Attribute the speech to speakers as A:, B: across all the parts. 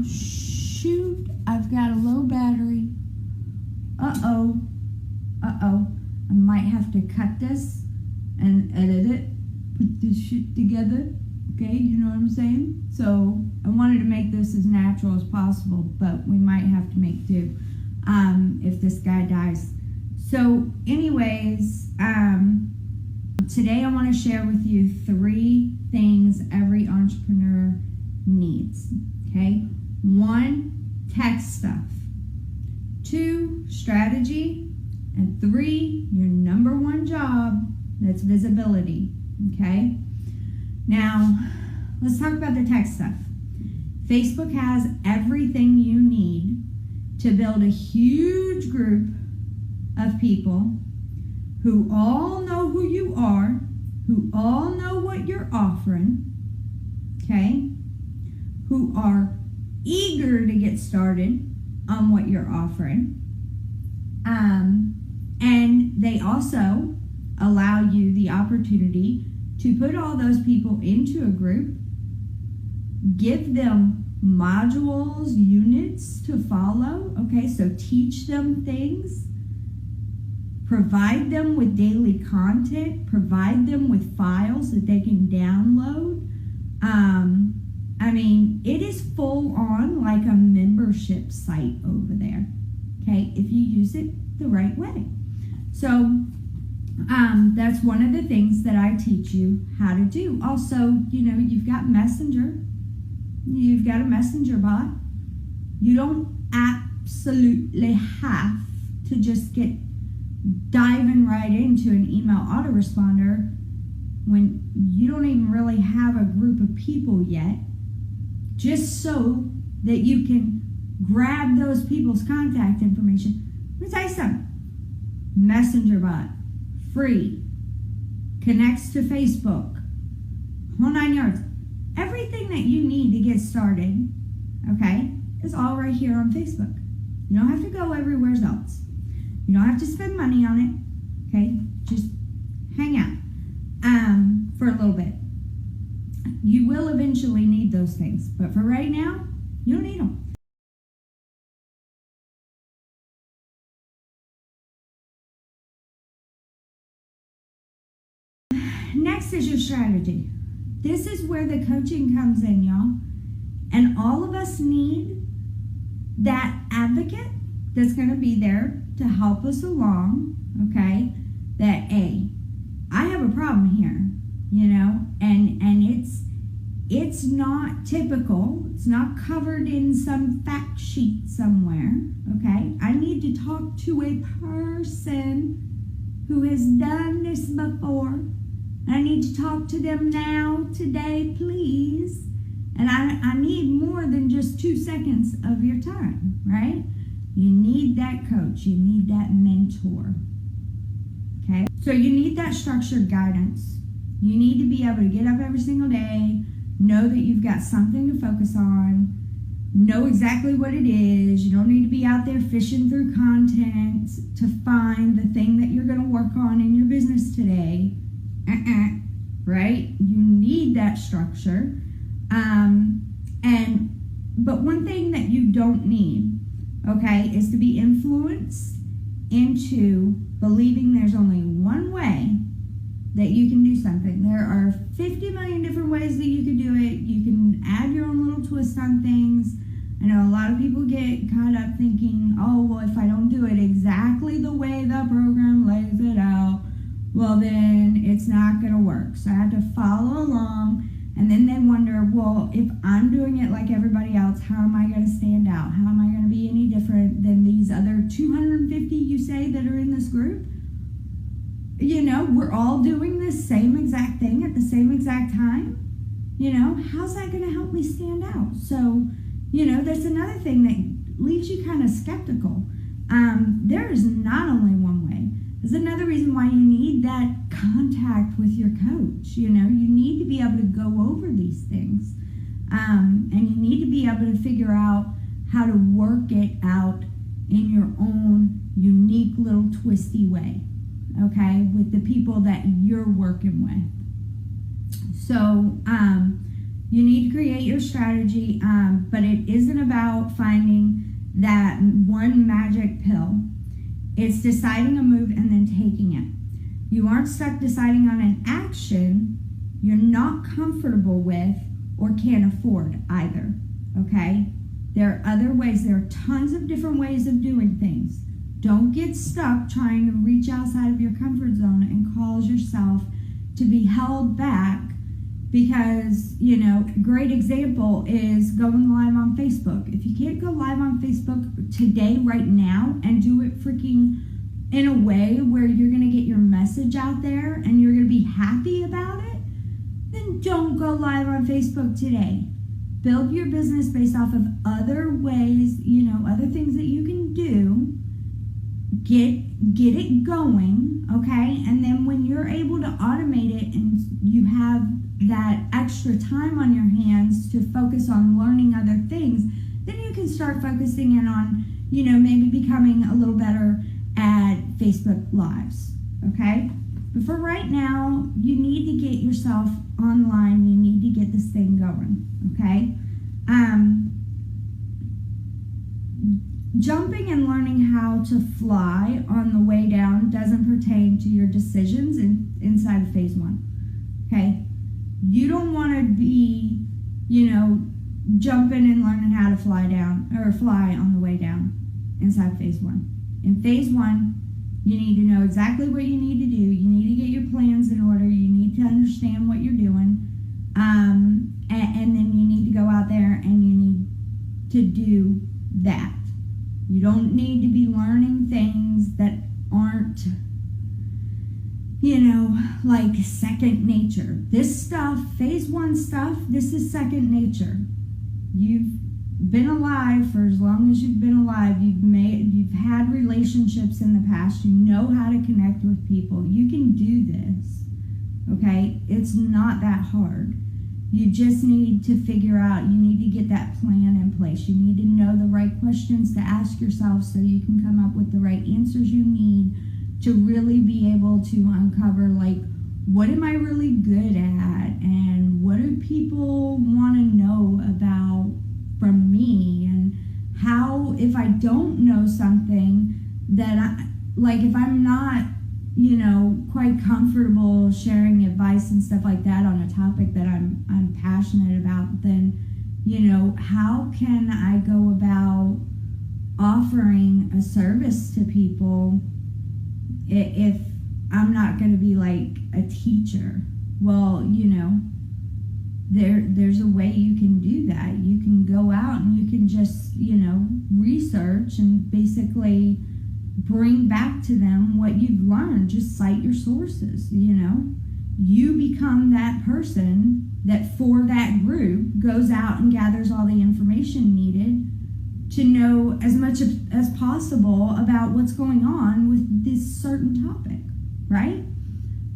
A: Oh, shoot. I've got a low battery. Uh-oh. I might have to cut this and edit it. Put this shit together. Okay, you know what I'm saying? So I wanted to make this as natural as possible, but we might have to make do if this guy dies. So anyways, today I want to share with you 3 things every entrepreneur needs. Okay, 1, tech stuff. 2, strategy. And 3, your number 1 job, that's visibility. Okay, now let's talk about the tech stuff. Facebook has everything you need to build a huge group of people who all know who you are, who all know what you're offering, okay, who are eager to get started on what you're offering, and they also allow you the opportunity to put all those people into a group, give them modules, units to follow, okay, so teach them things, provide them with daily content, provide them with files that they can download. I mean, it is full on like a membership site over there, okay, if you use it the right way. So that's one of the things that I teach you how to do. Also, you know, you've got Messenger. You've got a Messenger bot. You don't absolutely have to just get diving right into an email autoresponder when you don't even really have a group of people yet, just so that you can grab those people's contact information. Let me tell you something. Messenger bot, free, connects to Facebook, whole 9 yards. Everything that you need to get started, okay, is all right here on Facebook. You don't have to go everywhere else. You don't have to spend money on it, okay? Just hang out for a little bit. You will eventually need those things, but for right now, you don't need them. Next is your strategy. This is where the coaching comes in, y'all. And all of us need that advocate that's going to be there to help us along, okay? That, hey, I have a problem here, you know, and it's not typical. It's not covered in some fact sheet somewhere, okay? I need to talk to a person who has done this before. I need to talk to them now, today, please. And I need more than just 2 seconds of your time, right? You need that coach. You need that mentor. Okay? So you need that structured guidance. You need to be able to get up every single day, know that you've got something to focus on, know exactly what it is. You don't need to be out there fishing through content to find the thing that you're going to work on in your business today. Right? You need that structure. But one thing that you don't need, okay, is to be influenced into believing there's only one way that you can do something. There are 50 million different ways that you can do it. You can add your own little twist on things. I know a lot of people get caught up thinking, oh, well, if I don't do it exactly the way the program lays it out, well, then it's not going to work. So I have to follow along, and then they wonder, well, if I'm doing it like everybody else, how am I going to stand out? How am I going to be any different than these other 250 you say that are in this group? You know, we're all doing this same exact thing at the same exact time. You know, how's that going to help me stand out? So, you know, there's another thing that leaves you kind of skeptical. There is not only one way. There's another reason why you need that contact with your coach. You know, you need to be able to go over these things. And you need to be able to figure out how to work it out in your own unique little twisty way, okay, with the people that you're working with. So You need to create your strategy, but it isn't about finding that one magic pill. It's deciding a move and then taking it. You aren't stuck deciding on an action you're not comfortable with or can't afford either, okay? There are other ways. There are tons of different ways of doing things. Don't get stuck trying to reach outside of your comfort zone and cause yourself to be held back because, great example is going live on Facebook. If you can't go live on Facebook today, right now, and do it freaking in a way where you're going to get your message out there and you're going to be happy about it, then don't go live on Facebook today. Build your business based off of other ways, other things that you can do. Get it going, okay? And then when you're able to automate it and you have that extra time on your hands to focus on learning other things, then you can start focusing in on, maybe becoming a little better at Facebook Lives, okay? But for right now, you need to get yourself online. You need to get this thing going, okay? Jumping and learning how to fly on the way down doesn't pertain to your decisions inside of phase 1, okay? You don't want to be, jumping and learning how to fly on the way down inside phase 1. In phase 1, you need to know exactly what you need to do. You need to get your plans in order. You need to understand what you're doing. And then you need to go out there and you need to do that. You don't need to be learning things that aren't, like second nature. This stuff, phase 1 stuff, this is second nature. You've been alive for as long as you've been alive. You've had relationships in the past. You know how to connect with people. You can do this, okay? It's not that hard. You just need to figure out, you need to get that plan in place. You need to know the right questions to ask yourself so you can come up with the right answers you need to really be able to uncover, what am I really good at? And what do people want to know about from me? And how, if I don't know something that if I'm not, quite comfortable sharing advice and stuff like that on a topic that I'm passionate about, then, how can I go about offering a service to people if I'm not going to be like a teacher? Well, there's a way you can do that. You can go out and you can just, research and basically bring back to them what you've learned. Just cite your sources, You become that person that for that group goes out and gathers all the information needed to know as much as possible about what's going on with this certain topic, right?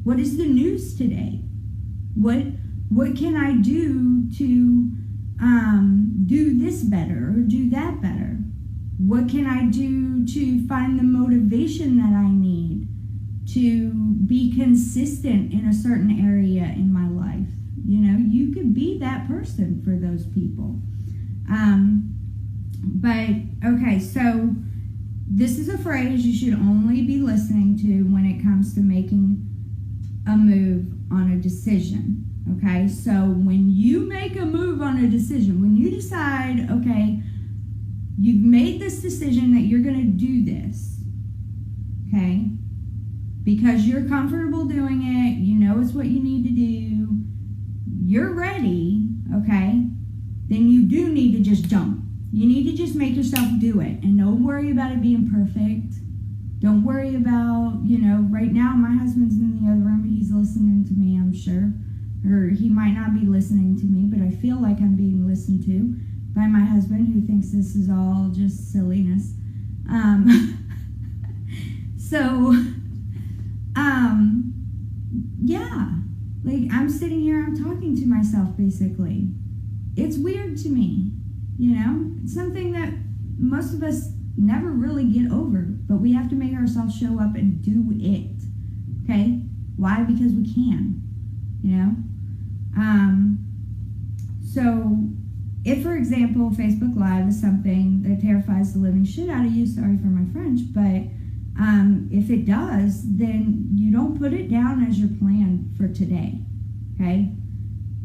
A: What is the news today? What can I do to do this better or do that better? What can I do to find the motivation that I need to be consistent in a certain area in my life? You could be that person for those people. But, okay, so this is a phrase you should only be listening to when it comes to making a move on a decision, okay? So when you make a move on a decision, when you decide, okay, you've made this decision that you're going to do this, okay? Because you're comfortable doing it, it's what you need to do, you're ready, okay? Then you do need to just jump. You need to just make yourself do it. And don't worry about it being perfect. Don't worry about, right now my husband's in the other room. He's listening to me, I'm sure. Or he might not be listening to me, but I feel like I'm being listened to by my husband, who thinks this is all just silliness. Yeah. I'm sitting here, I'm talking to myself, basically. It's weird to me, It's something that most of us never really get over, but we have to make ourselves show up and do it, okay? Why? Because we can, So if, for example, Facebook Live is something that terrifies the living shit out of you, sorry for my French, but if it does, then you don't put it down as your plan for today, okay?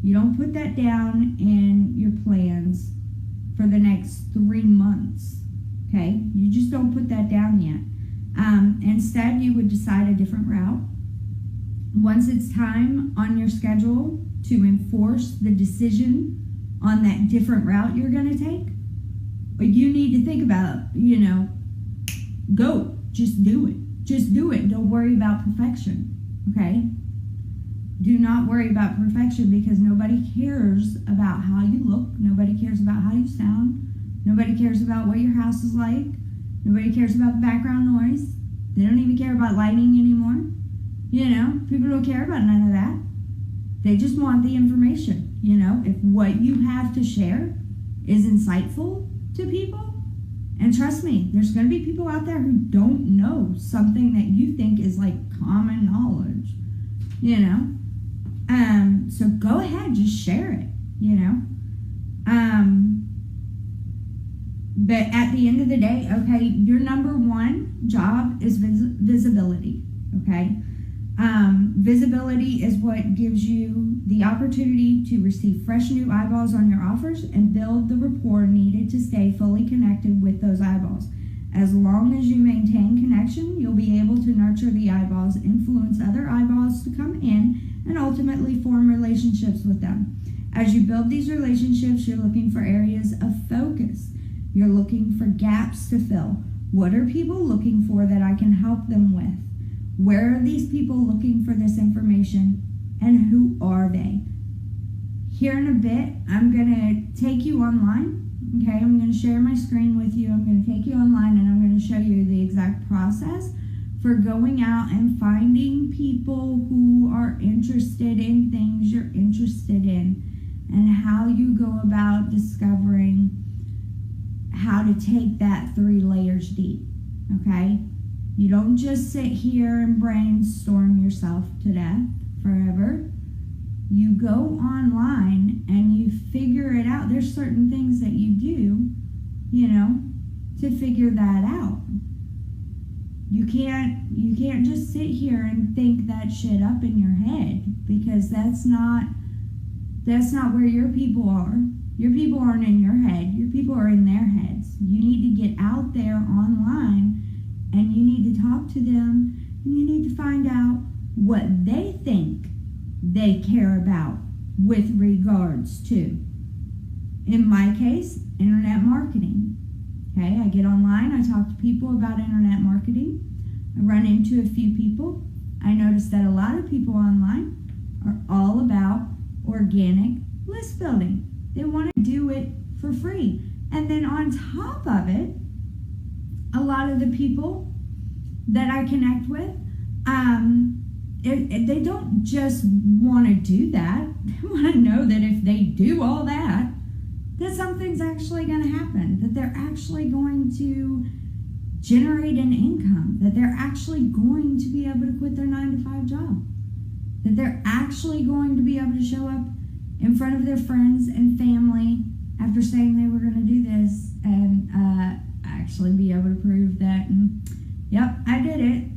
A: You don't put that down in your plans for the next 3 months, okay? You just don't put that down yet. Instead, you would decide a different route. Once it's time on your schedule to enforce the decision on that different route you're going to take, but you need to think about, go. Just do it. Just do it. Don't worry about perfection, okay? Do not worry about perfection, because nobody cares about how you look. Nobody cares about how you sound. Nobody cares about what your house is like. Nobody cares about the background noise. They don't even care about lighting anymore. People don't care about none of that. They just want the information. If what you have to share is insightful to people, and trust me, there's going to be people out there who don't know something that you think is like common knowledge, so go ahead, just share it, but at the end of the day, okay, your number one job is visibility, okay? Visibility is what gives you the opportunity to receive fresh new eyeballs on your offers and build the rapport needed to stay fully connected with those eyeballs. As long as you maintain connection, you'll be able to nurture the eyeballs, influence other eyeballs to come in, and ultimately form relationships with them. As you build these relationships, you're looking for areas of focus. You're looking for gaps to fill. What are people looking for that I can help them with? Where are these people looking for this information, and who are they? Here in a bit, I'm going to take you online, okay? I'm going to share my screen with you. I'm going to take you online, and I'm going to show you the exact process for going out and finding people who are interested in things you're interested in, and how you go about discovering how to take that 3 layers deep, okay? You don't just sit here and brainstorm yourself to death forever. You go online and you figure it out. There's certain things that you do, to figure that out. You can't just sit here and think that shit up in your head, because that's not where your people are. Your people aren't in your head. Your people are in their heads. You need to get out there online, and you need to talk to them, and you need to find out what they think they care about with regards to, in my case, internet marketing. Okay, I get online, I talk to people about internet marketing. I run into a few people. I notice that a lot of people online are all about organic list building. They want to do it for free. And then on top of it, a lot of the people that I connect with, they don't just want to do that. They want to know that if they do all that something's actually going to happen, that they're actually going to generate an income, that they're actually going to be able to quit their 9-to-5 job, that they're actually going to be able to show up in front of their friends and family after saying they were going to do this and actually be able to prove that, yep, I did it.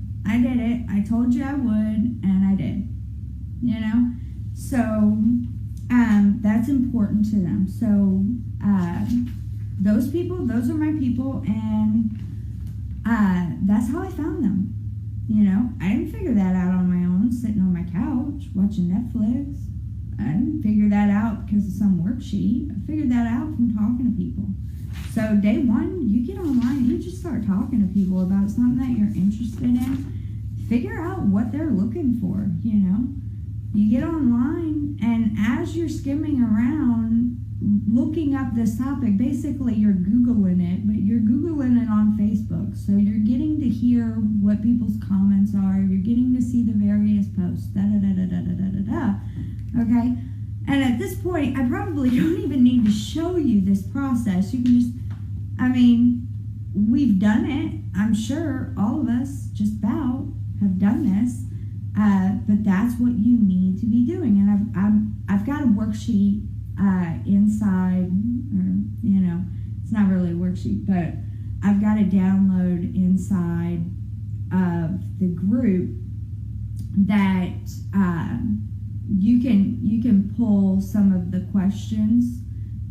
A: I told you I would, and I did. So that's important to them. So those people, those are my people, and that's how I found them. I didn't figure that out on my own, sitting on my couch watching Netflix. I didn't figure that out because of some worksheet. I figured that out from talking to people. So day one, you get online and you just start talking to people about something that you're interested in. Figure out what they're looking for, You get online, and as you're skimming around, looking up this topic, basically you're Googling it, but you're Googling it on Facebook. So you're getting to hear what people's comments are. You're getting to see the various posts, okay? And at this point, I probably don't even need to show you this process. You can just, we've done it. I'm sure all of us just about have done this. But that's what you need to be doing. And I've got a worksheet inside, or, it's not really a worksheet, but I've got a download inside of the group that you can pull some of the questions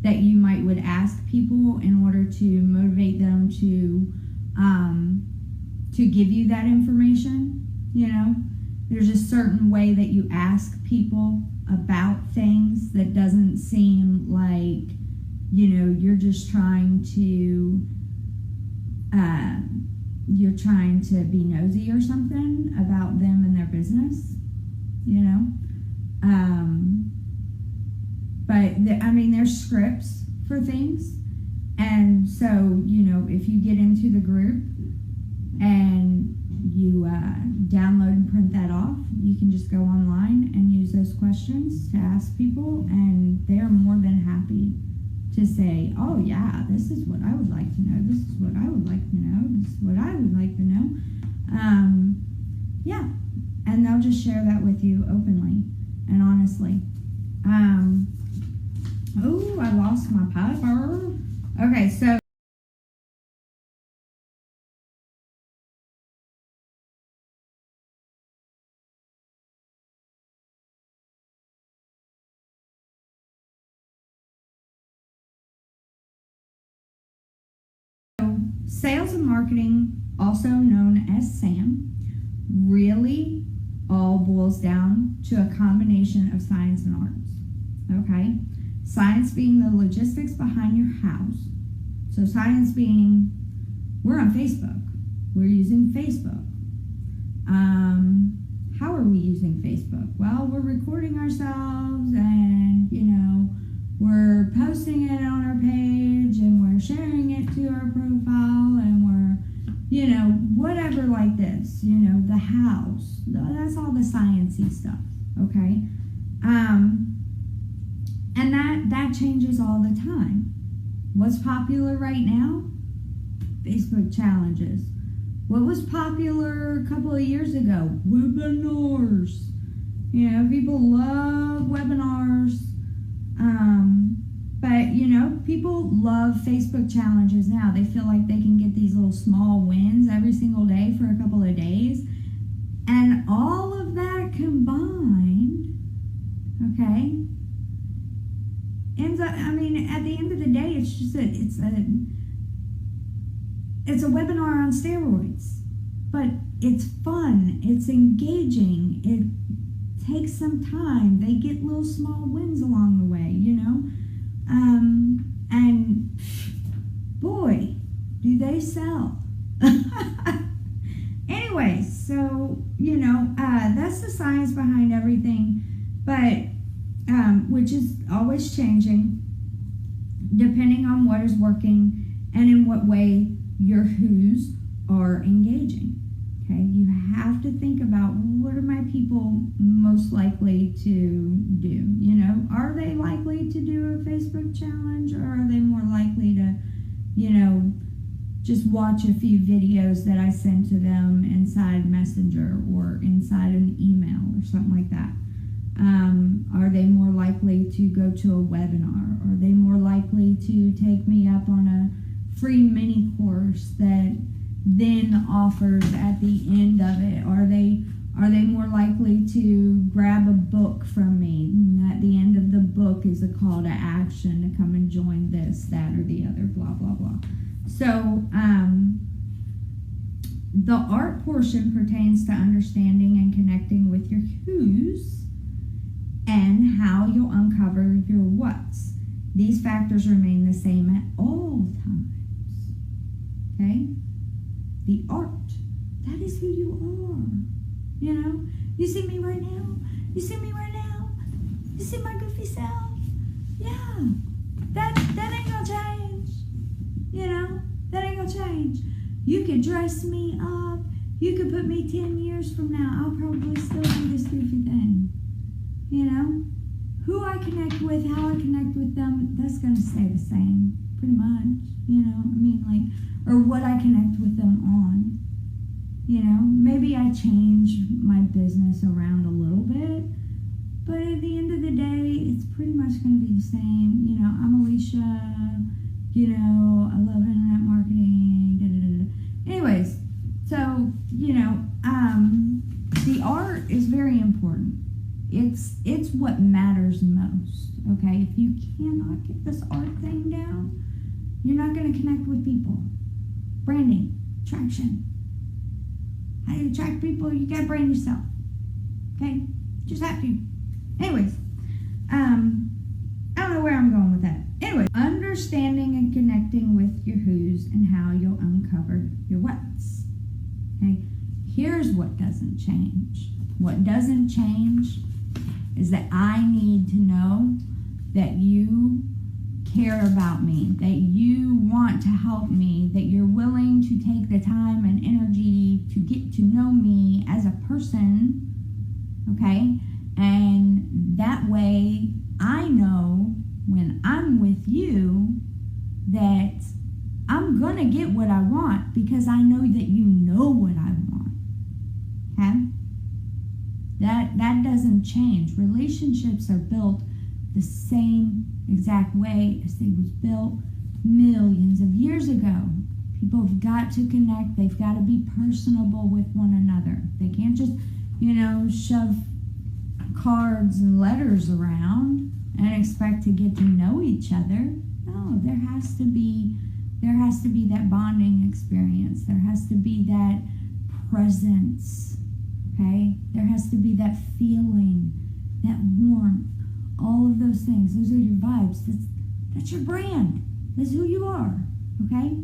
A: that you would ask people in order to motivate them to give you that information. There's a certain way that you ask people about things that doesn't seem like you're just trying to be nosy or something about them and their business. But there's scripts for things, and so if you get into the group and you download and print that off, you can just go online and use those questions to ask people, and they're more than happy to say, oh yeah, this is what I would like to know, this is what I would like to know, this is what I would like to know. Yeah, and they'll just share that with you openly and honestly. Oh, I lost my paper. Okay, so sales and marketing, also known as SAM, really all boils down to a combination of science and arts. Okay? Science being the logistics behind your house. So science being, we're on Facebook. We're using Facebook. How are we using Facebook? Well, we're recording ourselves and, we're posting it on our page and we're sharing it to our profile and we're, whatever like this, the house. That's all the sciencey stuff, okay? And that changes all the time. What's popular right now? Facebook challenges. What was popular a couple of years ago? Webinars. People love webinars. But, people love Facebook challenges now. They feel like they can get these little small wins every single day for a couple of days. And all of that combined, okay, ends up, at the end of the day, it's just it's a webinar on steroids. But it's fun, it's engaging, it takes some time. They get little small wins along the way, and boy, do they sell. Anyway, so, that's the science behind everything, but, which is always changing depending on what is working and in what way your who's are engaging. Okay, you have to think about, what are my people most likely to do? Are they likely to do a Facebook challenge, or are they more likely to, just watch a few videos that I send to them inside Messenger or inside an email or something like that? Are they more likely to go to a webinar? Are they more likely to take me up on a free mini course that then offers at the end of it? Are they more likely to grab a book from me, and at the end of the book is a call to action to come and join this, that, or the other, blah, blah, blah. So the art portion pertains to understanding and connecting with your who's and how you'll uncover your what's. These factors remain the same at all times. Okay? The art. That is who you are. You see me right now? You see me right now? You see my goofy self? Yeah. That ain't gonna change. That ain't gonna change. You could dress me up. You could put me 10 years from now. I'll probably still do this goofy thing. Who I connect with, how I connect with them, that's gonna stay the same, pretty much. Or what I connect with them on. Maybe I change my business around a little bit, But at the end of the day, it's pretty much going to be the same. You know, I'm Alicia, you know, I love internet marketing, da, da, da, da. Anyways, so, you know, the art is very important. It's what matters most, okay? If you cannot get this art thing down, you're not going to connect with people. Branding, attraction. How do you attract people? You got to brand yourself, okay? Just have to. Anyways, I don't know where I'm going with that. Anyway, understanding and connecting with your who's and how you'll uncover your what's. Okay, here's what doesn't change. What doesn't change is that I need to know that you care about me, that you want to help me, that you're willing to take the time and energy to get to know me as a person, okay? And that way I know when I'm with you that I'm going to get what I want because I know that you know what I want. Okay? That doesn't change. Relationships are built the same exact way as they was built millions of years ago. People have got to connect. They've got to be personable with one another. They can't just, you know, shove cards and letters around and expect to get to know each other. No, there has to be that bonding experience. There has to be that presence, okay? There has to be that feeling, that warmth, all of those things. Those are your vibes. That's your brand. That's who you are, okay?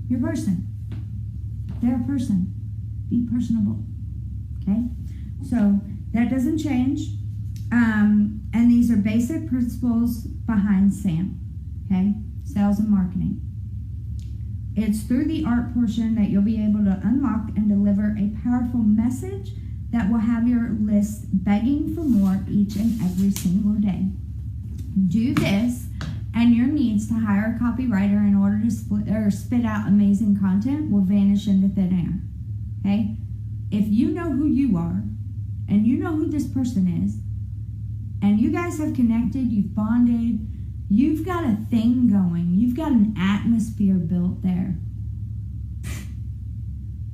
A: You're a person. They're a person. Be personable, okay? So that doesn't change. And these are basic principles behind SAM, okay? Sales and marketing. It's through the art portion that you'll be able to unlock and deliver a powerful message that will have your list begging for more each and every single day. Do this, and your needs to hire a copywriter in order to spit out amazing content will vanish into thin air, okay? If you know who you are, and you know who this person is, and you guys have connected, you've bonded, you've got a thing going, you've got an atmosphere built there.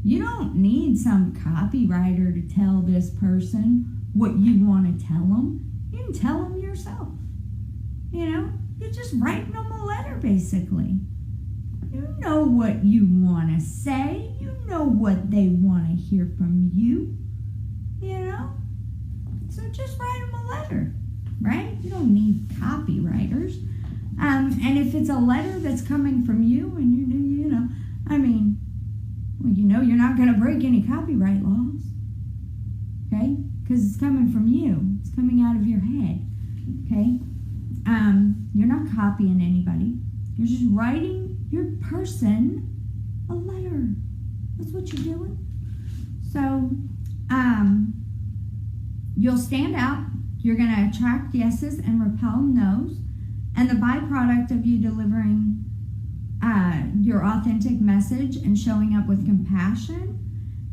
A: You don't need some copywriter to tell this person what you want to tell them. You can tell them yourself. You know, you're just writing them a letter, basically. You know what you want to say. You know what they want to hear from you. You know? So just write them a letter, right? You don't need copywriters. And if it's a letter that's coming from you, and you know, I mean, well, you know, you're not going to break any copyright laws, okay? Because it's coming from you. It's coming out of your head, okay? You're not copying anybody. You're just writing your person a letter. That's what you're doing. So, you'll stand out. You're going to attract yeses and repel no's. And the byproduct of you delivering your authentic message and showing up with compassion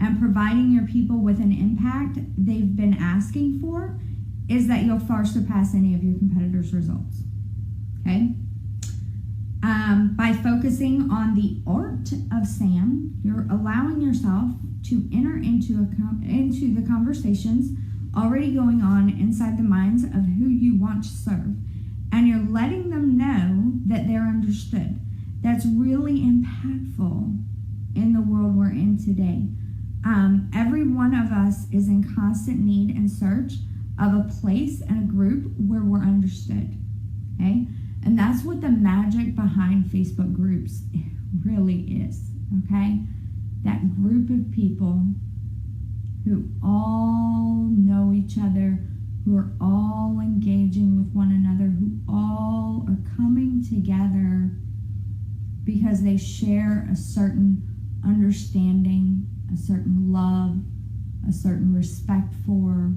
A: and providing your people with an impact they've been asking for is that you'll far surpass any of your competitors' results. Okay? By focusing on the art of SAM, you're allowing yourself to enter into the conversations already going on inside the minds of who you want to serve. And you're letting them know that they're understood. That's really impactful in the world we're in today. Every one of us is in constant need and search of a place and a group where we're understood. Okay? And that's what the magic behind Facebook groups really is. Okay? That group of people who all know each other, who are all engaging with one another, who all are coming together because they share a certain understanding, a certain love, a certain respect for,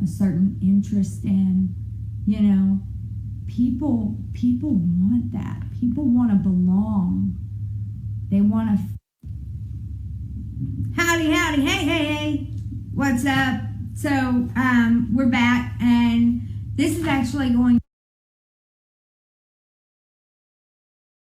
A: a certain interest in. You know, people want that. People want to belong. They want to. Howdy, hey, what's up? So, we're back, and This is actually going